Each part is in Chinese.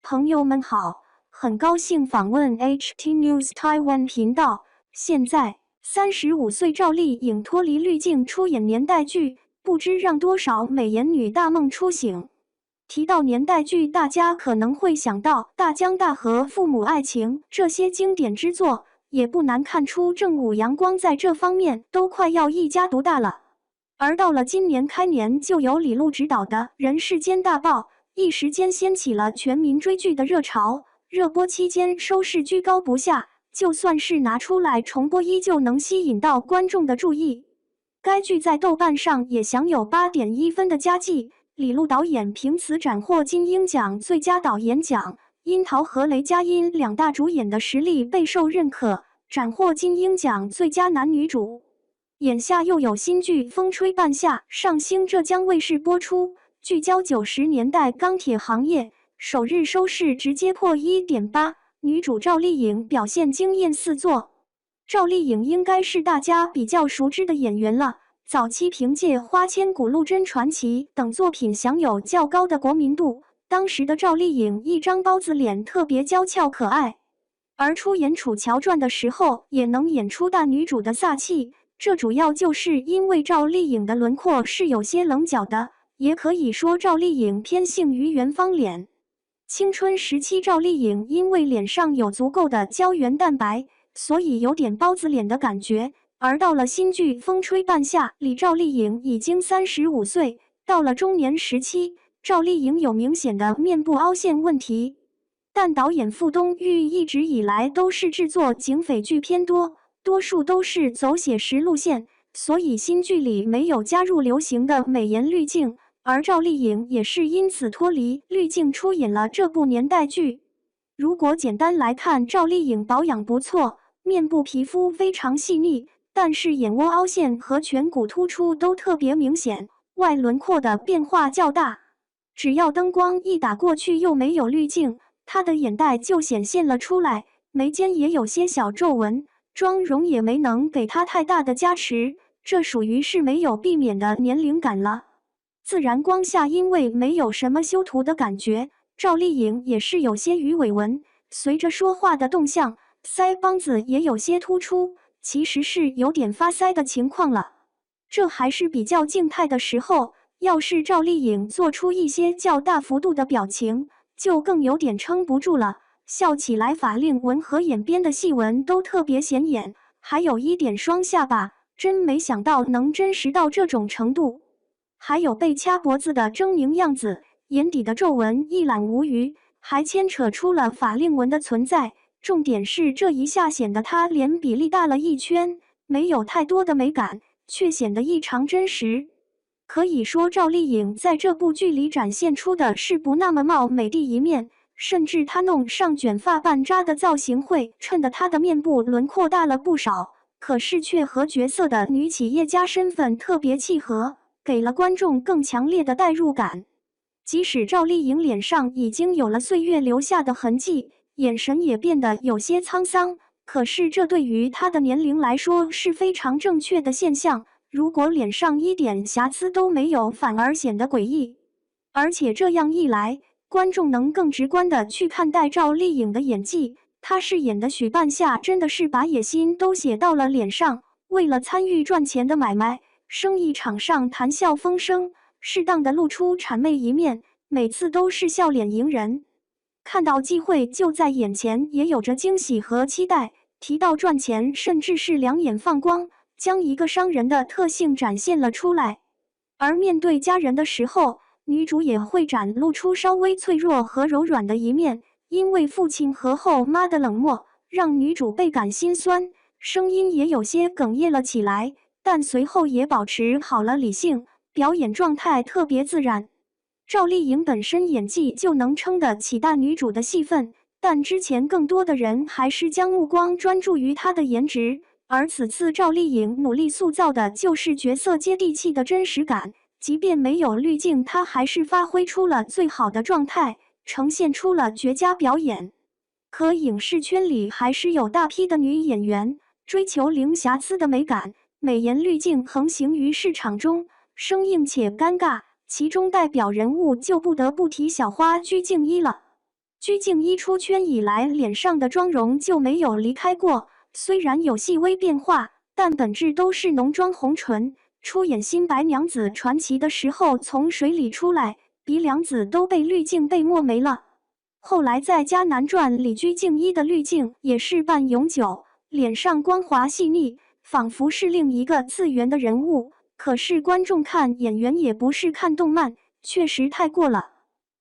朋友们好，很高兴访问 HT News Taiwan 频道。现在，35岁赵丽颖脱离滤镜出演年代剧，不知让多少美颜女大梦初醒。提到年代剧，大家可能会想到《大江大河》《父母爱情》这些经典之作，也不难看出正午阳光在这方面都快要一家独大了。而到了今年开年，就由李路执导的《人世间大爆》。一时间掀起了全民追剧的热潮，热播期间收视居高不下，就算是拿出来重播，依旧能吸引到观众的注意。该剧在豆瓣上也享有8.1分的佳绩，李路导演凭此斩获金鹰奖最佳导演奖，樱桃和雷佳音两大主演的实力备受认可，斩获金鹰奖最佳男女主。眼下又有新剧《风吹半夏》上星浙江卫视播出。聚焦90年代钢铁行业，首日收视直接破1.8，女主赵丽颖表现惊艳四座。赵丽颖应该是大家比较熟知的演员了，早期凭借《花千骨》《陆贞传奇》等作品享有较高的国民度。当时的赵丽颖一张包子脸，特别娇俏可爱，而出演《楚乔传》的时候，也能演出大女主的飒气。这主要就是因为赵丽颖的轮廓是有些棱角的。也可以说赵丽颖偏向于圆方脸。青春时期赵丽颖因为脸上有足够的胶原蛋白，所以有点包子脸的感觉。而到了新剧《风吹半夏》里，赵丽颖已经35岁，到了中年时期，赵丽颖有明显的面部凹陷问题。但导演傅东玉一直以来都是制作警匪剧偏多，多数都是走写实路线，所以新剧里没有加入流行的美颜滤镜。而赵丽颖也是因此脱离滤镜出演了这部年代剧。如果简单来看，赵丽颖保养不错，面部皮肤非常细腻，但是眼窝凹陷和颧骨突出都特别明显，外轮廓的变化较大。只要灯光一打过去又没有滤镜，她的眼袋就显现了出来，眉间也有些小皱纹，妆容也没能给她太大的加持，这属于是没有避免的年龄感了。自然光下，因为没有什么修图的感觉，赵丽颖也是有些鱼尾纹，随着说话的动向，腮帮子也有些突出，其实是有点发腮的情况了。这还是比较静态的时候，要是赵丽颖做出一些较大幅度的表情，就更有点撑不住了，笑起来法令纹和眼边的细纹都特别显眼，还有一点双下巴，真没想到能真实到这种程度。还有被掐脖子的狰狞样子，眼底的皱纹一览无余，还牵扯出了法令纹的存在。重点是这一下显得她脸比例大了一圈，没有太多的美感，却显得异常真实。可以说赵丽颖在这部剧里展现出的是不那么貌美的一面，甚至她弄上卷发半扎的造型会衬得她的面部轮廓大了不少，可是却和角色的女企业家身份特别契合，给了观众更强烈的代入感。即使赵丽颖脸上已经有了岁月留下的痕迹，眼神也变得有些沧桑，可是这对于她的年龄来说是非常正确的现象。如果脸上一点瑕疵都没有，反而显得诡异。而且这样一来，观众能更直观地去看待赵丽颖的演技。她饰演的许半夏真的是把野心都写到了脸上，为了参与赚钱的买卖，生意场上谈笑风生，适当的露出谄媚一面，每次都是笑脸迎人。看到机会就在眼前，也有着惊喜和期待。提到赚钱，甚至是两眼放光，将一个商人的特性展现了出来。而面对家人的时候，女主也会展露出稍微脆弱和柔软的一面，因为父亲和后妈的冷漠，让女主倍感心酸，声音也有些哽咽了起来。但随后也保持好了理性，表演状态特别自然。赵丽颖本身演技就能撑得起大女主的戏份，但之前更多的人还是将目光专注于她的颜值，而此次赵丽颖努力塑造的就是角色接地气的真实感，即便没有滤镜，她还是发挥出了最好的状态，呈现出了绝佳表演。可影视圈里还是有大批的女演员追求零瑕疵的美感，美颜滤镜横行于市场中，生硬且尴尬，其中代表人物就不得不提小花鞠婧祎了。鞠婧祎出圈以来，脸上的妆容就没有离开过，虽然有细微变化，但本质都是浓妆红唇。出演《新白娘子传奇》的时候，从水里出来，鼻梁子都被滤镜被墨没了。后来在《迦南传》里，鞠婧祎的滤镜也是半永久，脸上光滑细腻，仿佛是另一个次元的人物。可是观众看演员也不是看动漫，确实太过了。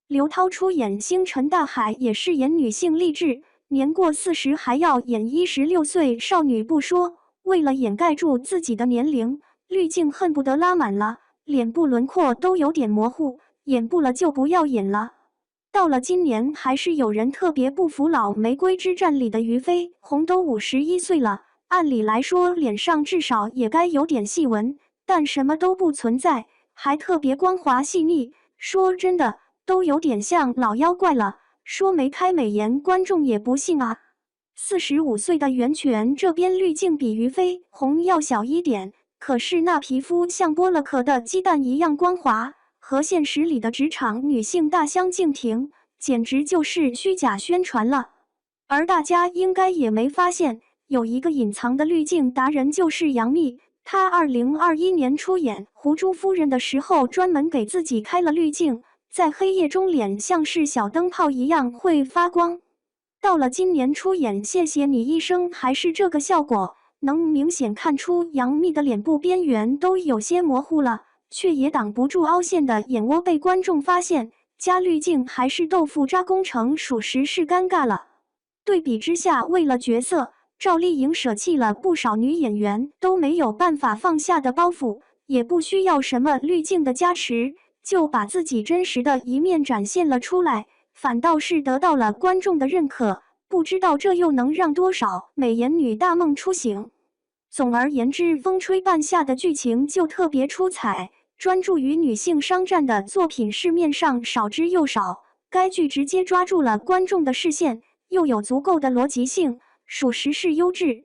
刘涛出演《星辰大海》也是演女性励志，年过40还要演16岁少女不说，为了掩盖住自己的年龄，滤镜恨不得拉满了，脸部轮廓都有点模糊，演不了就不要演了。到了今年，还是有人特别不服《老玫瑰之战》里的于飞鸿都51岁了，按理来说脸上至少也该有点细纹，但什么都不存在，还特别光滑细腻，说真的都有点像老妖怪了，说没开美颜观众也不信啊。45岁的袁泉这边滤镜比于飞鸿要小一点，可是那皮肤像剥了壳的鸡蛋一样光滑，和现实里的职场女性大相径庭，简直就是虚假宣传了。而大家应该也没发现，有一个隐藏的滤镜达人就是杨幂，她2021年出演《狐珠夫人》的时候，专门给自己开了滤镜，在黑夜中脸像是小灯泡一样会发光。到了今年出演《谢谢你医生》还是这个效果，能明显看出杨幂的脸部边缘都有些模糊了，却也挡不住凹陷的眼窝被观众发现，加滤镜还是豆腐渣工程，属实是尴尬了。对比之下，为了角色，赵丽颖舍弃了不少女演员都没有办法放下的包袱，也不需要什么滤镜的加持，就把自己真实的一面展现了出来，反倒是得到了观众的认可，不知道这又能让多少美颜女大梦初醒。总而言之，风吹半夏的剧情就特别出彩，专注于女性商战的作品市面上少之又少，该剧直接抓住了观众的视线，又有足够的逻辑性，属实是优质。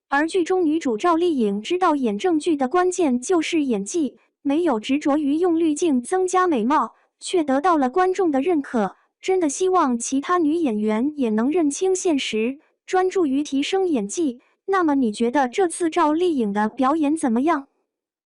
而剧中女主赵丽颖知道演正剧的关键就是演技，没有执着于用滤镜增加美貌，却得到了观众的认可。真的希望其他女演员也能认清现实，专注于提升演技。那么你觉得这次赵丽颖的表演怎么样？